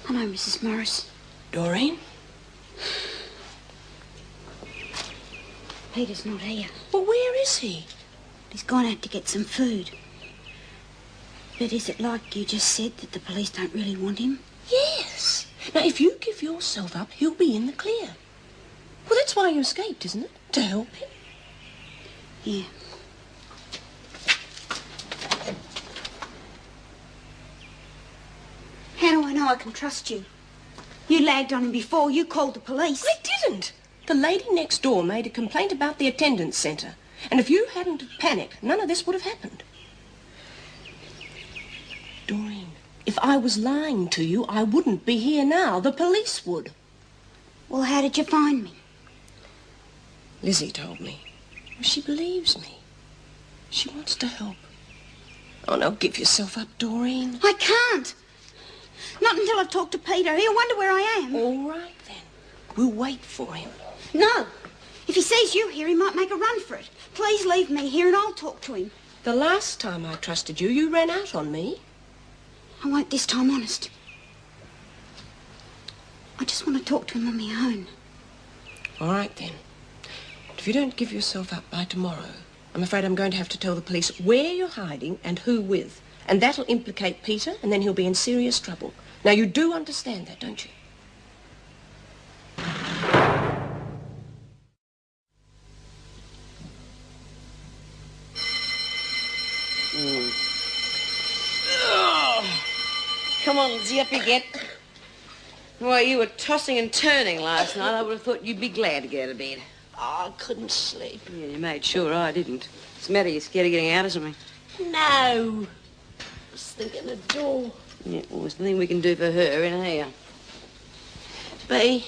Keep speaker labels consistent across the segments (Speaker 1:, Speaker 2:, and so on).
Speaker 1: Hello, Mrs. Morris.
Speaker 2: Doreen?
Speaker 1: Peter's not here.
Speaker 2: Well, where is he?
Speaker 1: He's gone out to get some food. But is it like you just said, that the police don't really want him?
Speaker 2: Yes. Now, if you give yourself up, he'll be in the clear. Well, that's why you escaped, isn't it? To help him?
Speaker 1: Yeah. How do I know I can trust you? You lagged on him before. You called the police.
Speaker 2: I didn't. The lady next door made a complaint about the attendance centre. And if you hadn't panicked, none of this would have happened. Doreen, if I was lying to you, I wouldn't be here now. The police would.
Speaker 1: Well, how did you find me?
Speaker 2: Lizzie told me. She believes me. She wants to help. Oh, now give yourself up, Doreen.
Speaker 1: I can't. Not until I've talked to Peter. He'll wonder where I am.
Speaker 2: All right, then. We'll wait for him.
Speaker 1: No. If he sees you here, he might make a run for it. Please leave me here and I'll talk to him.
Speaker 2: The last time I trusted you, you ran out on me.
Speaker 1: I won't this time, honest. I just want to talk to him on my own.
Speaker 2: All right, then. If you don't give yourself up by tomorrow, I'm afraid I'm going to have to tell the police where you're hiding and who with. And that'll implicate Peter, and then he'll be in serious trouble. Now, you do understand that, don't you?
Speaker 3: Oh, come on, Lizzie, up you get. Why, you were tossing and turning last night. I would have thought you'd be glad to get out of bed.
Speaker 2: Oh, I couldn't sleep.
Speaker 3: Yeah, you made sure I didn't. What's the matter? You scared of getting out or something?
Speaker 2: No. I was thinking the door.
Speaker 3: Yeah, well, there's nothing we can do for her in here.
Speaker 2: Bea,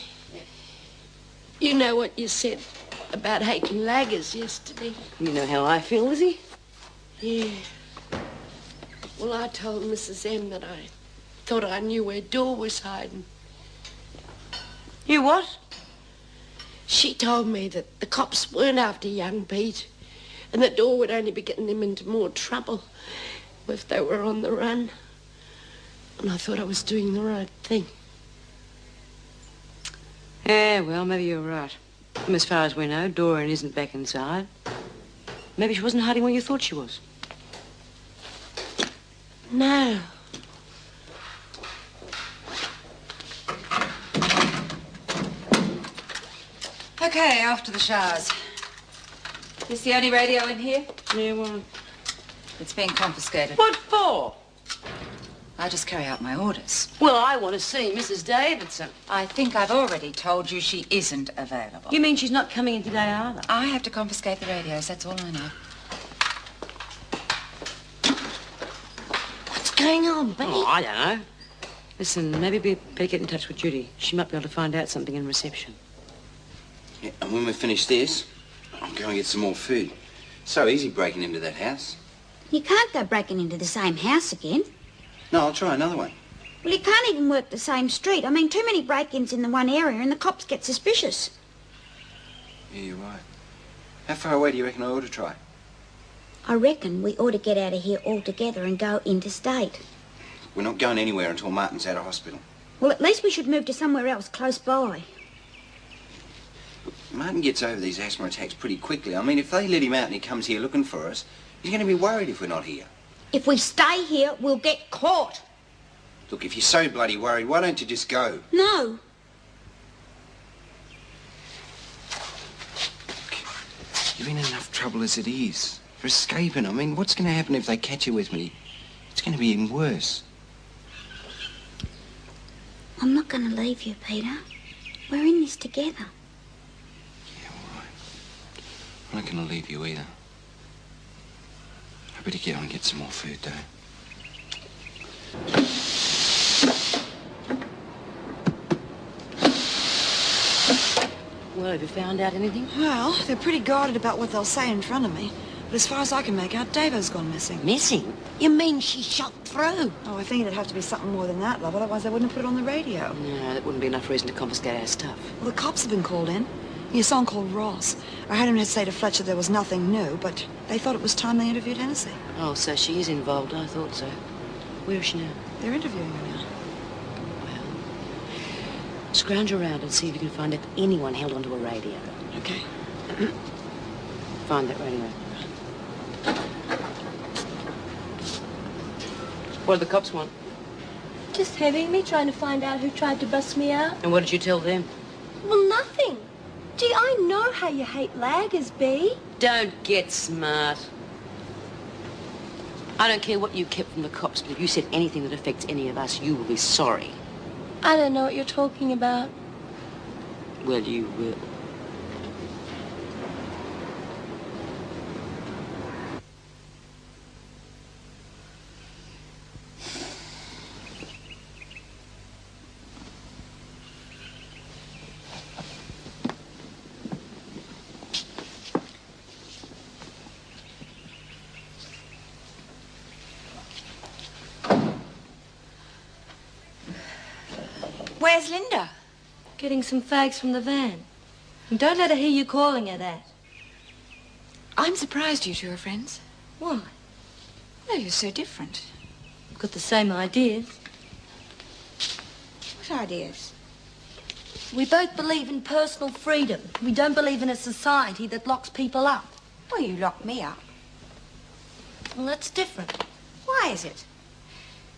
Speaker 2: you know what you said about hating laggers yesterday?
Speaker 3: You know how I feel, Lizzie.
Speaker 2: Yeah. Well, I told Mrs. M that I thought I knew where Dor was hiding.
Speaker 3: You what?
Speaker 2: She told me that the cops weren't after young Pete and that Dor would only be getting him into more trouble if they were on the run. And I thought I was doing the right thing.
Speaker 3: Yeah, well, maybe you're right. And as far as we know, Doreen isn't back inside. Maybe she wasn't hiding where you thought she was.
Speaker 2: No.
Speaker 4: Okay, after the showers. This the only radio in here?
Speaker 3: Yeah, well...
Speaker 4: It's being confiscated.
Speaker 3: What for?
Speaker 4: I just carry out my orders.
Speaker 3: Well, I want to see Mrs. Davidson.
Speaker 4: I think I've already told you she isn't available.
Speaker 3: You mean she's not coming in today either?
Speaker 4: I have to confiscate the radios, that's all I know.
Speaker 2: What's going on, Bea?
Speaker 3: Oh, I don't know. Listen, maybe we better get in touch with Judy. She might be able to find out something in reception.
Speaker 5: Yeah, and when we finish this, I'll go and get some more food. So easy breaking into that house.
Speaker 1: You can't go breaking into the same house again.
Speaker 5: No, I'll try another one.
Speaker 1: Well, you can't even work the same street. I mean, too many break-ins in the one area and the cops get suspicious.
Speaker 5: Yeah, you're right. How far away do you reckon I ought to try?
Speaker 1: I reckon we ought to get out of here altogether and go interstate.
Speaker 5: We're not going anywhere until Martin's out of hospital.
Speaker 1: Well, at least we should move to somewhere else close by.
Speaker 5: Martin gets over these asthma attacks pretty quickly. I mean, if they let him out and he comes here looking for us, he's going to be worried if we're not here.
Speaker 1: If we stay here, we'll get caught.
Speaker 5: Look, if you're so bloody worried, why don't you just go?
Speaker 1: No.
Speaker 5: You're in enough trouble as it is. For escaping. I mean, what's going to happen if they catch you with me? It's going to be even worse.
Speaker 1: I'm not going to leave you, Peter. We're in this together.
Speaker 5: Yeah, all right. I'm not going to leave you either. I better get on and get some more food, though.
Speaker 3: Well, have you found out anything?
Speaker 6: Well, they're pretty guarded about what they'll say in front of me. But as far as I can make out, Davo's gone missing.
Speaker 3: Missing?
Speaker 2: You mean she shot through?
Speaker 6: Oh, I think it'd have to be something more than that, love. Otherwise, they wouldn't have put it on the radio.
Speaker 3: No, that wouldn't be enough reason to confiscate our stuff.
Speaker 6: Well, the cops have been called in. Your son called Ross. I had him say to Fletcher there was nothing new, but they thought it was time they interviewed Hennessy.
Speaker 3: Oh, so she is involved. I thought so. Where is she now?
Speaker 6: They're interviewing her now.
Speaker 3: Well, Scrounge around and see if you can find if anyone held onto a radio.
Speaker 5: Okay.
Speaker 3: Find that radio. What do the cops want?
Speaker 7: Just having me, trying to find out who tried to bust me out.
Speaker 3: And what did you tell them?
Speaker 7: Well, nothing. Gee, I know how you hate laggers, Bea.
Speaker 3: Don't get smart. I don't care what you kept from the cops, but if you said anything that affects any of us, you will be sorry.
Speaker 7: I don't know what you're talking about.
Speaker 3: Well, you will.
Speaker 6: Where's Linda?
Speaker 7: Getting some fags from the van. And don't let her hear you calling her that.
Speaker 6: I'm surprised you two are friends.
Speaker 7: Why?
Speaker 6: No, you're so different.
Speaker 7: We've got the same ideas.
Speaker 6: What ideas?
Speaker 7: We both believe in personal freedom. We don't believe in a society that locks people up.
Speaker 6: Well, you locked me up.
Speaker 7: Well, that's different.
Speaker 6: Why is it?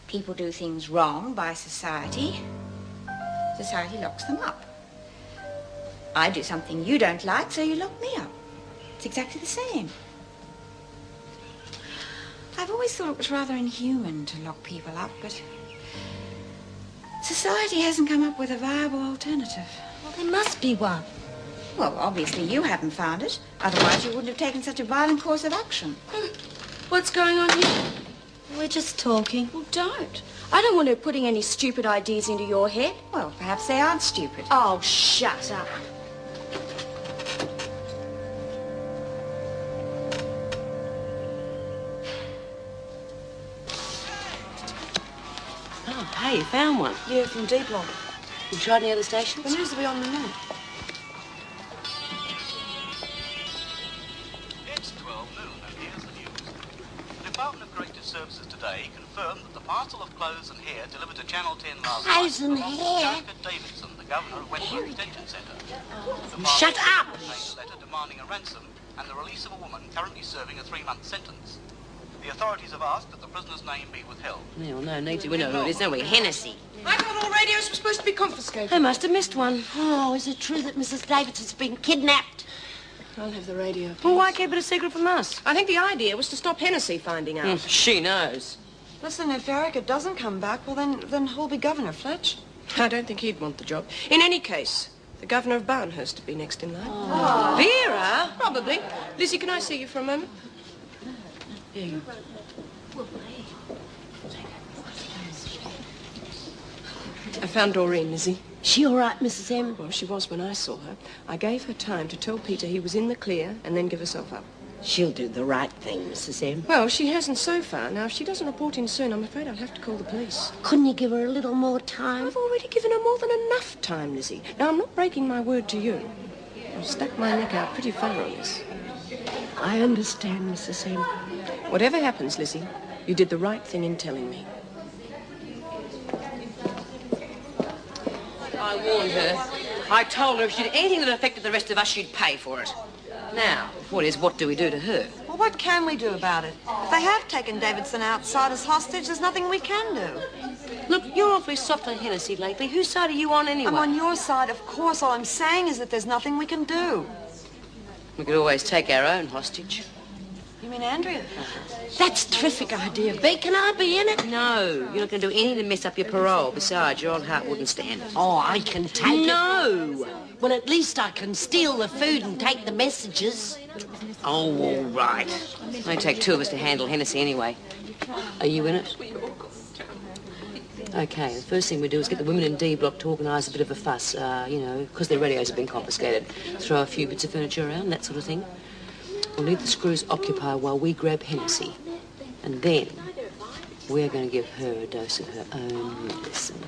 Speaker 6: People do things wrong by society. Society locks them up. I do something you don't like, so you lock me up. It's exactly the same. I've always thought it was rather inhuman to lock people up, but society hasn't come up with a viable alternative.
Speaker 7: Well, there must be one.
Speaker 6: Well, obviously you haven't found it. Otherwise you wouldn't have taken such a violent course of action.
Speaker 7: What's going on here? We're just talking.
Speaker 8: Well, don't. I don't want her putting any stupid ideas into your head.
Speaker 6: Well, perhaps they aren't stupid.
Speaker 8: Oh, shut up.
Speaker 3: Oh, hey, you found one.
Speaker 6: Yeah, from D-Block.
Speaker 3: You tried any other stations?
Speaker 6: When is it on the map?
Speaker 9: It's 12 noon, and here's the news. The Department of Corrective Services today confirmed that the parcel of clothes and hair delivered to Channel 10 last
Speaker 1: Clothes
Speaker 9: night
Speaker 1: and
Speaker 9: belonged to
Speaker 1: hair?
Speaker 9: Jessica Davidson, the governor of Wentworth Detention Centre.
Speaker 3: Shut up!
Speaker 9: Contained a letter demanding a ransom and the release of a woman currently serving a 3-month sentence. The authorities have asked that the prisoner's name be withheld.
Speaker 3: Yeah, well, no need to. We know who it is, don't we? Hennessy.
Speaker 2: I thought all radios were supposed to be confiscated.
Speaker 3: I must have missed one.
Speaker 1: Oh, is it true that Mrs. Davidson's been kidnapped?
Speaker 2: I'll have the radio, please.
Speaker 3: Well, why keep it a secret from us?
Speaker 2: I think the idea was to stop Hennessy finding out.
Speaker 3: She knows.
Speaker 6: Listen, if Erica doesn't come back, well, then who'll be governor, Fletch?
Speaker 2: I don't think he'd want the job. In any case, the governor of Barnhurst would be next in line. Vera? Probably. Lizzie, can I see you for a moment?
Speaker 3: Yeah.
Speaker 2: I found Doreen, Lizzie.
Speaker 1: She all right, Mrs. M?
Speaker 2: Well, she was when I saw her. I gave her time to tell Peter he was in the clear and then give herself up.
Speaker 1: She'll do the right thing, Mrs. M.
Speaker 2: Well, she hasn't so far. Now, if she doesn't report in soon, I'm afraid I'll have to call the police.
Speaker 1: Couldn't you give her a little more time?
Speaker 2: I've already given her more than enough time, Lizzie. Now, I'm not breaking my word to you. I've stuck my neck out pretty far on this.
Speaker 1: I understand, Mrs. M.
Speaker 2: Whatever happens, Lizzie, you did the right thing in telling me.
Speaker 3: I warned her. I told her if she did anything that affected the rest of us, she'd pay for it. Now, what do we do to her?
Speaker 6: Well, what can we do about it? If they have taken Davidson outside as hostage, there's nothing we can do.
Speaker 3: Look, you're awfully soft on Hennessy lately. Whose side are you on anyway?
Speaker 6: I'm on your side, of course. All I'm saying is that there's nothing we can do.
Speaker 3: We could always take our own hostage.
Speaker 6: You mean Andrea?
Speaker 1: That's a terrific idea, Bea. Can I be in it?
Speaker 3: No, you're not going to do anything to mess up your parole. Besides, your old heart wouldn't stand it.
Speaker 1: Oh, I can take it.
Speaker 3: No!
Speaker 1: Well, at least I can steal the food and take the messages.
Speaker 3: Oh, all right. It only take 2 of us to handle Hennessy anyway. Are you in it? OK, the first thing we do is get the women in D Block to organise a bit of a fuss, because their radios have been confiscated. Throw a few bits of furniture around, that sort of thing. We'll leave the screws occupied while we grab Hennessy. And then we're going to give her a dose of her own medicine.